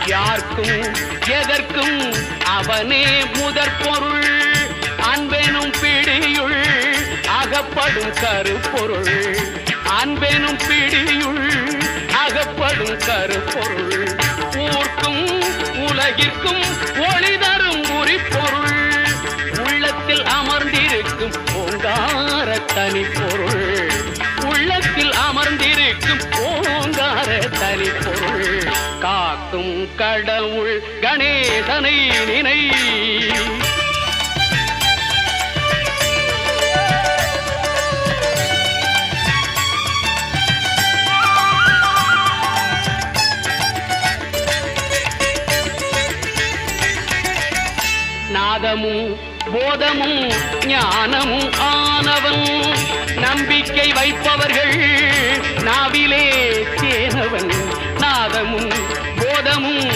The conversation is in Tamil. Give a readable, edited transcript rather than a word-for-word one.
யார்க்கும் எதற்கும் அவனே முதற் பொருள். அன்பெனும் பிடியுள் அகப்படும் கருப்பொருள். அன்பெனும் பிடியுள் அகப்படும் கருப்பொருள். ஊர்க்கும் உலகிற்கும் ஒளி தரும் உரிப்பொருள். உள்ளத்தில் அமர்ந்திருக்கும் ஓங்கார தனிப்பொருள். உள்ளத்தில் அமர்ந்திருக்கும் ஓங்கார தனிப்பொருள். காக்கும் கடவுள் கணேசனை நினை. நாதமும் போதமும் ஞானமும் ஆனவன். நம்பிக்கை வைப்பவர்கள் நாவிலே தேனவன். நாதமும் போதமும்